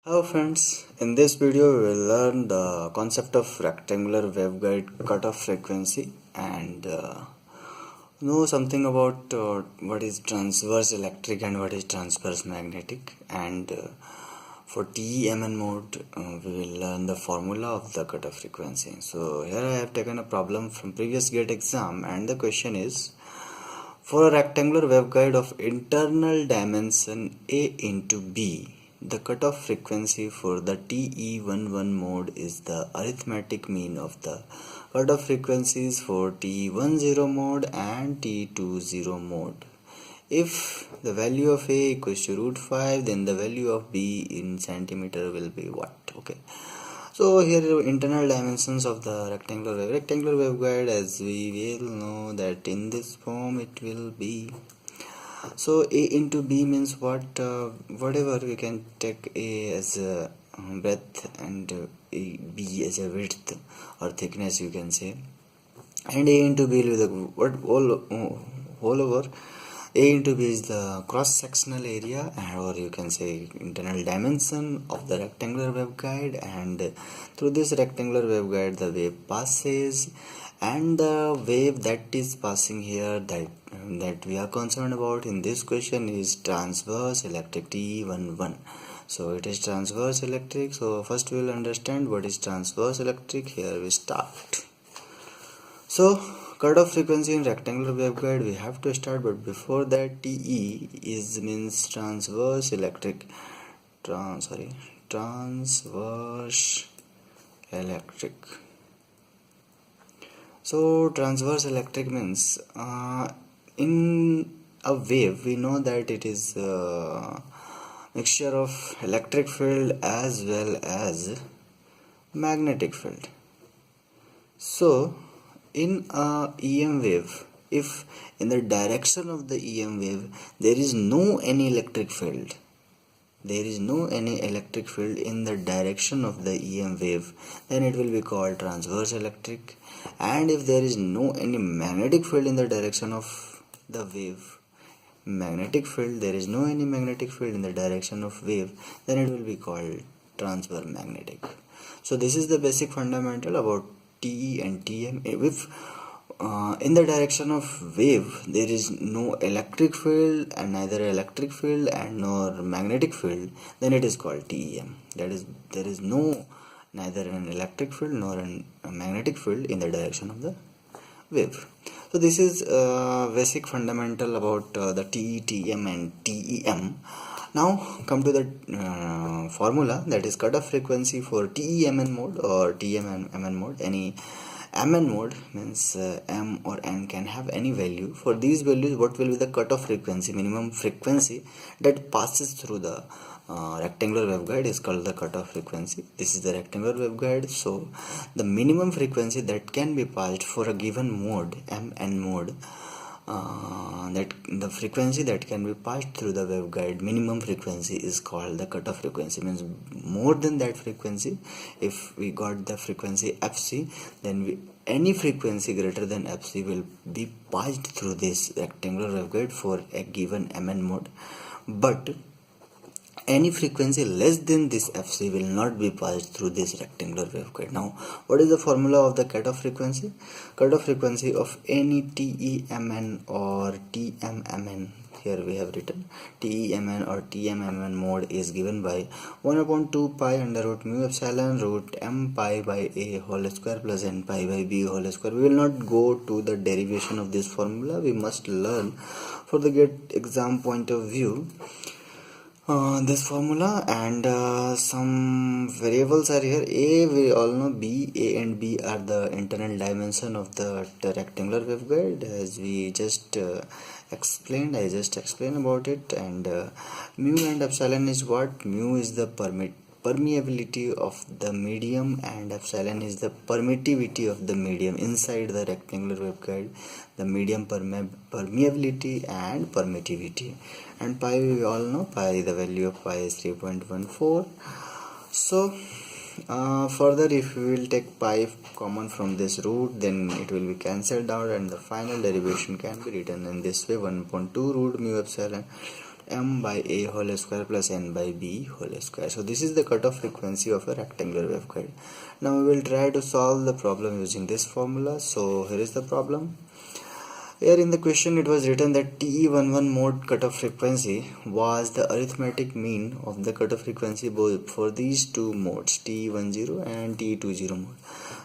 Hello friends, in this video we will learn the concept of rectangular waveguide cutoff frequency and know something about what is transverse electric and what is transverse magnetic, and for TEMN mode we will learn the formula of the cutoff frequency. So here I have taken a problem from previous GATE exam, and the question is, for a rectangular waveguide of internal dimension A into B, the cutoff frequency for the TE11 mode is the arithmetic mean of the cutoff frequencies for TE10 mode and TE20 mode. If the value of A equals to √5, then the value of B in centimeter will be what? Okay. So here internal dimensions of the rectangular waveguide, as we will know that in this form it will be. So A into B means what? Whatever we can take A as a breadth and B as a width or thickness, you can say, and A into B will be the what all over. A into B is the cross-sectional area, or you can say internal dimension of the rectangular waveguide, and through this rectangular waveguide the wave passes, and the wave that is passing here that we are concerned about in this question is transverse electric T11. So it is transverse electric. So first we will understand what is transverse electric. Here we start. So cutoff frequency in rectangular waveguide we have to start, but before that TE is means transverse electric. Transverse electric. So transverse electric means in a wave we know that it is a mixture of electric field as well as magnetic field. So in a EM wave, if in the direction of the EM wave there is no any electric field, in the direction of the EM wave, then it will be called transverse electric. And if there is no any magnetic field in the direction of the wave, there is no any magnetic field in the direction of wave, then it will be called transverse magnetic. So this is the basic fundamental about TE and TM. If in the direction of wave there is no electric field, and neither electric field and nor magnetic field, then it is called TEM. That is, there is neither an electric field nor a magnetic field in the direction of the wave. So this is basic fundamental about the TE, TM and TEM. Now come to the formula, that is cutoff frequency for TEMN mode or TMN mode. Any MN mode means M or N can have any value. For these values, what will be the cutoff frequency, minimum frequency that passes through the rectangular waveguide is called the cutoff frequency. This is the rectangular waveguide. So the minimum frequency that can be passed for a given mode, MN mode, that the frequency that can be passed through the waveguide, minimum frequency, is called the cutoff frequency. Means more than that frequency, if we got the frequency FC, then any frequency greater than FC will be passed through this rectangular waveguide for a given MN mode, but any frequency less than this FC will not be passed through this rectangular waveguide. Now, what is the formula of the cutoff frequency? Cutoff frequency of any TEMN or TMMN, here we have written TEMN or TMMN mode, is given by 1/2 pi under root mu epsilon root m pi by a whole square plus n pi by b whole square. We will not go to the derivation of this formula. We must learn for the GATE exam point of view this formula, and some variables are here. A, we all know B, A and B are the internal dimension of the rectangular waveguide, as we just explained. I just explained about it. And mu and epsilon is what? Mu is the permeability of the medium, and epsilon is the permittivity of the medium inside the rectangular waveguide, the medium permeability and permittivity. And pi, we all know pi, the value of pi is 3.14. So further, if we will take pi common from this root, then it will be cancelled out and the final derivation can be written in this way: 1.2 root mu epsilon m by a whole square plus n by b whole square. So this is the cutoff frequency of a rectangular waveguide. Now we will try to solve the problem using this formula. So here is the problem. Here in the question it was written that TE11 mode cutoff frequency was the arithmetic mean of the cutoff frequency both for these two modes, TE10 and TE20 mode.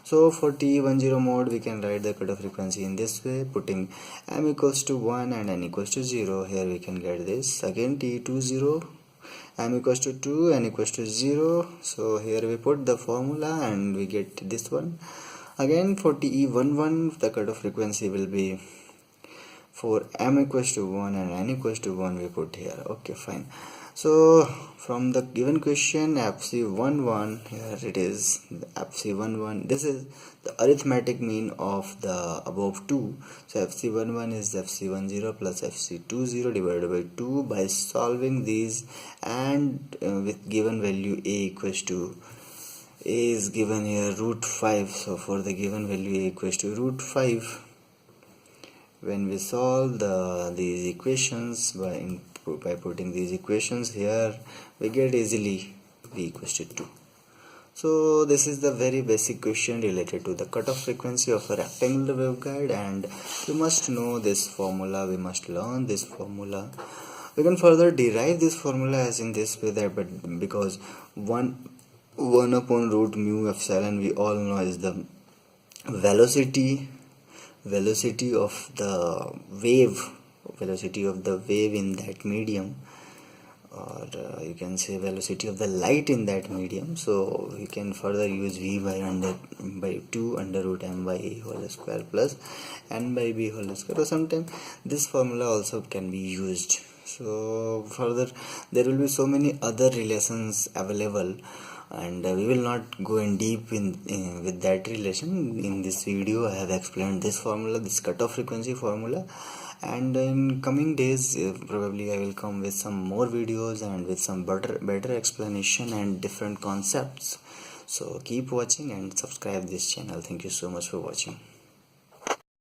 So for TE10 mode we can write the cutoff frequency in this way, putting m equals to 1 and n equals to 0. Here we can get this. Again TE20, m equals to 2, n equals to 0. So here we put the formula and we get this one. Again for TE11 the cutoff frequency will be for m equals to 1 and n equals to 1 we put here. Okay, fine. So from the given question FC11, here it is, the FC11, this is the arithmetic mean of the above two. So FC11 is FC10 plus FC20 divided by 2 by solving these, and with given value a equals to, a is given here root 5. So for the given value a equals to root 5, when we solve these equations by putting these equations here, we get easily v equals to 2. So this is the very basic question related to the cutoff frequency of a rectangular waveguide, and we must know this formula, we must learn this formula. We can further derive this formula as in this way, that but because 1 upon root mu epsilon we all know is the velocity of the wave, in that medium, or you can say velocity of the light in that medium. So we can further use v by 2 under root m by a whole square plus n by b whole square, or sometimes this formula also can be used. So further there will be so many other relations available, and we will not go in deep with that relation. In this video I have explained this formula, this cutoff frequency formula, and in coming days probably I will come with some more videos and with some better explanation and different concepts. So keep watching and subscribe this channel. Thank you so much for watching.